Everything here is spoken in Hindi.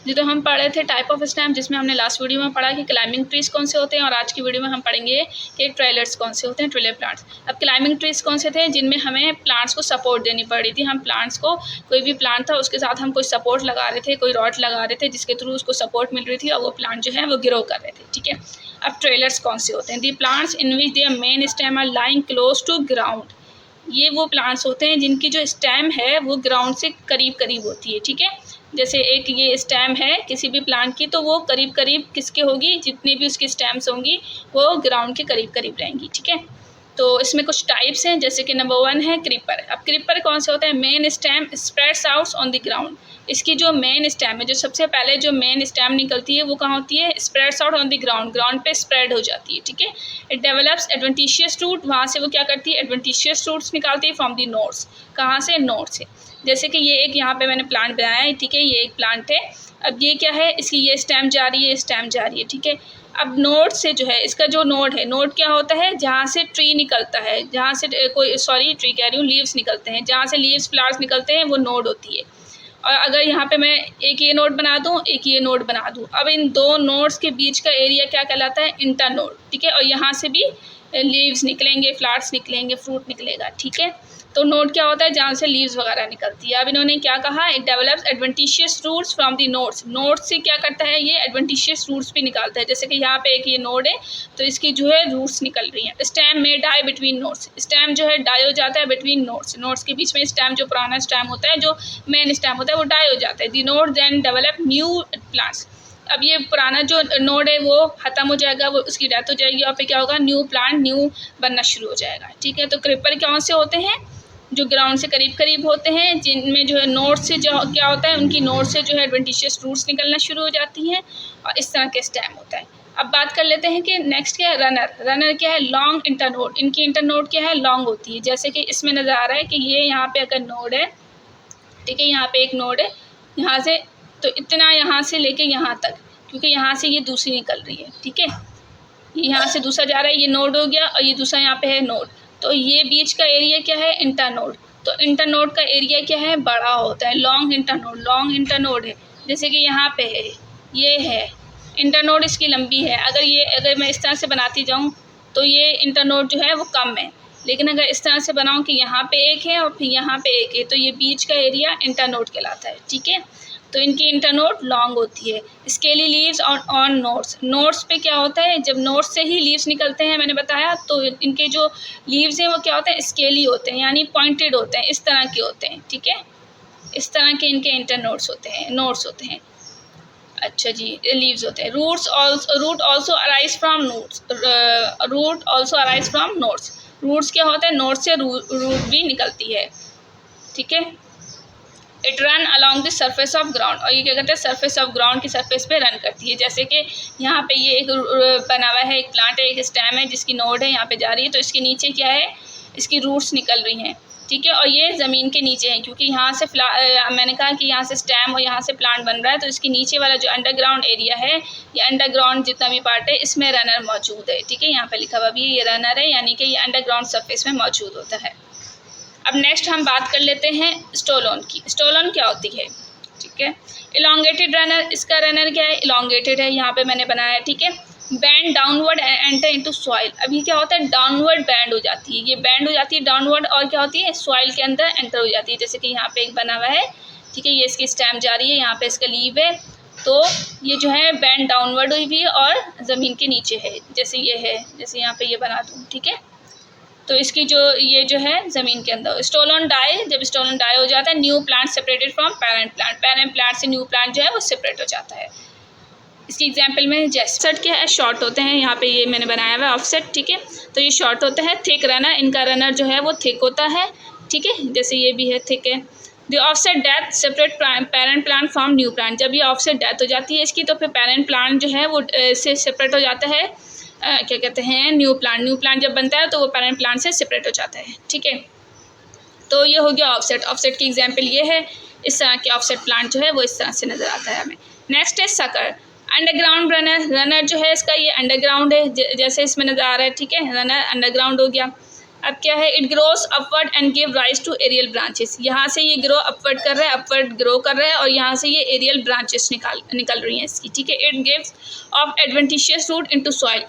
जी, तो हम पढ़ रहे थे टाइप ऑफ स्टेम, जिसमें हमने लास्ट वीडियो में पढ़ा कि क्लाइंबिंग ट्रीज कौन से होते हैं, और आज की वीडियो में हम पढ़ेंगे कि ट्रेलर्स कौन से होते हैं, ट्रेलर प्लांट्स। अब क्लाइंबिंग ट्रीज कौन से थे, जिनमें हमें प्लांट्स को सपोर्ट देनी पड़ रही थी। हम प्लांट्स को, कोई भी प्लांट था उसके साथ हम कोई सपोर्ट लगा रहे थे, कोई रॉड लगा रहे थे जिसके थ्रू उसको सपोर्ट मिल रही थी, और वो प्लांट जो है वो ग्रो कर रहे थे। ठीक है, अब ट्रेलर्स कौन से होते हैं? The plants in which their main stem are lying close to ground. ये वो प्लांट्स होते हैं जिनकी जो स्टेम है वो ग्राउंड से करीब करीब होती है। ठीक है, जैसे एक ये स्टेम है किसी भी प्लांट की, तो वो करीब करीब किसके होगी, जितनी भी उसकी स्टेम्स होंगी वो ग्राउंड के करीब करीब रहेंगी। ठीक है, तो इसमें कुछ टाइप्स हैं, जैसे कि नंबर 1 है क्रीपर। अब क्रीपर कौन से होता है? Main stem spreads out on the ground. इसकी जो मेन स्टेम है, जो सबसे पहले जो मेन स्टेम निकलती है वो कहाँ होती है? Spreads out on the ground, ground पे स्प्रेड हो जाती है। ठीक है, इट डेवलप्स एडवेंटिशियस रूट। वहाँ से वो क्या करती है? एडवेंटिशियस रूट्स निकालती है फ्रॉम द नोड्स। कहाँ से? नोड से। जैसे कि ये एक यहाँ पे मैंने प्लांट बनाया है। ठीक है, ये एक प्लांट है। अब ये क्या है? इसकी ये स्टेम जा रही है, स्टेम जा रही है। ठीक है, अब नोड से जो है, इसका जो नोड है, नोड क्या होता है? जहाँ से ट्री निकलता है, जहाँ से ट्री कह रही हूँ, लीव्स निकलते हैं, जहाँ से लीव्स फ्लावर्स निकलते हैं वो नोड होती है। और अगर यहाँ पे मैं एक ये नोड बना दूँ, एक ये नोड बना दूँ, अब इन दो नोड्स के बीच का एरिया क्या कहलाता है? Inter node. ठीक है, और यहाँ से भी लीव्स निकलेंगे, फ्लावर्स निकलेंगे, फ्रूट निकलेगा। ठीक है, तो नोड क्या होता है? जहाँ से लीव्स वगैरह निकलती है। अब इन्होंने क्या कहा? It develops adventitious roots from the nodes. Nodes से क्या करता है? ये एडवेंटिशियस रूट्स भी निकालता है। जैसे कि यहाँ पे एक ये नोड है, तो इसकी जो है रूट्स निकल रही हैं। स्टेम में डाई बिटवीन नोड्स। स्टेम जो है डाई हो जाता है बिटवीन नोड्स। नोड्स के बीच में स्टेम, जो पुराना स्टेम होता है, जो मेन स्टेम होता है, वो डाई हो जाता है। The node then develop new plants. अब ये पुराना जो नोड है वो ख़त्म हो जाएगा, वो उसकी डेथ हो जाएगी, और फिर क्या होगा? न्यू प्लांट न्यू बनना शुरू हो जाएगा। ठीक है, तो क्रीपर कौन से होते हैं? जो ग्राउंड से करीब करीब होते हैं, जिनमें जो है नोड से जो क्या होता है, उनकी नोड से जो है एडवेंटिशियस रूट्स निकलना शुरू हो जाती हैं, और इस तरह के स्टेम होता है। अब बात कर लेते हैं कि नेक्स्ट क्या है? रनर। रनर क्या है? Long internode. इनकी इंटरनोड क्या है? लॉन्ग होती है। जैसे कि इसमें नज़र आ रहा है कि ये यहाँ पे अगर नोड है, ठीक है, यहाँ पे एक नोड है, यहाँ से तो इतना यहाँ से लेके यहाँ तक, क्योंकि यहाँ से ये दूसरी निकल रही है। ठीक है, ये यहाँ से दूसरा जा रहा है, ये नोड हो गया, और ये दूसरा यहाँ पे है नोड। तो ये बीच का एरिया क्या है? इंटरनोड। तो इंटरनोड का एरिया क्या है? बड़ा होता है। लॉन्ग इंटरनोड, लॉन्ग इंटरनोड है। जैसे कि यहाँ पे है, ये है इंटरनोड, इसकी लंबी है। अगर मैं इस तरह से बनाती जाऊँ तो ये इंटरनोड जो है वो कम है, लेकिन अगर इस तरह से बनाऊँ कि यहाँ पे एक है और फिर यहाँ पे एक है, तो ये बीच का एरिया इंटरनोड कहलाता है। ठीक है, तो इनकी इंटरनोड लॉन्ग होती है। Scaly leaves on nodes. Nodes पे क्या होता है? जब नोड्स से ही लीव्स निकलते हैं, मैंने बताया, तो इनके जो लीव्स हैं वो क्या होते हैं? स्केली होते हैं, यानी पॉइंटेड होते हैं, इस तरह के होते हैं। ठीक है, इस तरह के इनके इंटरनोड्स होते हैं, नोड्स होते हैं। अच्छा जी, लीव्स होते हैं। Root also arise from nodes. Root also arise from nodes. Roots क्या होता है? नोड से रूट भी निकलती है। ठीक है, it run along the surface of ground. और ये क्या करते हैं? सर्फेस ऑफ ग्राउंड की सर्फेस पे रन करती है। जैसे कि यहाँ पे ये एक बना हुआ है, एक प्लांट है, एक स्टेम है जिसकी नोड है, यहाँ पे जा रही है, तो इसके नीचे क्या है? इसकी रूट्स निकल रही हैं। ठीक है, और ये ज़मीन के नीचे है, क्योंकि यहाँ से मैंने कहा कि यहाँ से स्टेम और यहाँ से प्लांट बन रहा है, तो इसके नीचे वाला जो अंडरग्राउंड एरिया है, ये अंडरग्राउंड जितना भी पार्ट है, इसमें रनर मौजूद है। ठीक है, यहाँ पे लिखा हुआ भी है, ये रनर है, यानी कि ये अंडरग्राउंड सरफेस में मौजूद होता है। अब नेक्स्ट हम बात कर लेते हैं स्टोलोन की। स्टोलोन क्या होती है? ठीक है, इलोंगेटेड रनर। इसका रनर क्या है? इलोंगेटेड है, यहाँ पे मैंने बनाया है। ठीक है, band downward enter into soil. अभी क्या होता है? डाउनवर्ड बैंड हो जाती है, ये बैंड हो जाती है डाउनवर्ड, और क्या होती है? सॉइल के अंदर एंटर हो जाती है। जैसे कि यहाँ पे एक बना हुआ है, ठीक है, ये इसकी स्टेम जा रही है, यहाँ पे इसका लीव है, तो ये जो है बैंड डाउनवर्ड हुई भी है और ज़मीन के नीचे है। जैसे ये है, जैसे यहाँ पे ये बना दूँ। ठीक है, तो इसकी ये जो है ज़मीन के अंदर। स्टोलन डाई, जब स्टोलन डाई हो जाता है, new plant separated from parent plant. Parent plant से न्यू प्लांट जो है वो सेपरेट हो जाता है। इसकी एग्जांपल में जैसे ऑफसेट क्या है? शॉर्ट होते हैं, यहाँ पे ये मैंने बनाया हुआ है ऑफसेट। ठीक है, तो ये शॉर्ट होता है। थिक रनर, इनका रनर जो है वो थिक होता है। ठीक है, जैसे ये भी है, थिक है। The offset death separate parent plant from new plant. जब ये ऑफसेट डेथ हो जाती है इसकी, तो फिर पेरेंट प्लांट जो है वो से सेपरेट हो जाता है। क्या कहते हैं? New plant. न्यू प्लांट जब बनता है तो वो पेरेंट प्लांट से सेपरेट हो जाता है। ठीक है, तो ये हो गया ऑफसेट। ऑफसेट की एग्जांपल ये है, इस तरह के ऑफसेट प्लांट जो है वो इस तरह से नज़र आता है हमें। नेक्स्ट है सकर। Underground runner. रनर जो है इसका ये अंडरग्राउंड है, जैसे इसमें नज़र आ रहा है। ठीक है, रनर अंडरग्राउंड हो गया। अब क्या है, it grows upward and give rise to aerial branches. यहाँ से ये ग्रो अपवर्ड कर रहा है, अपवर्ड ग्रो कर रहा है और यहाँ से ये एरियल ब्रांचेस निकल रही हैं इसकी, ठीक है। It gives off adventitious root into soil,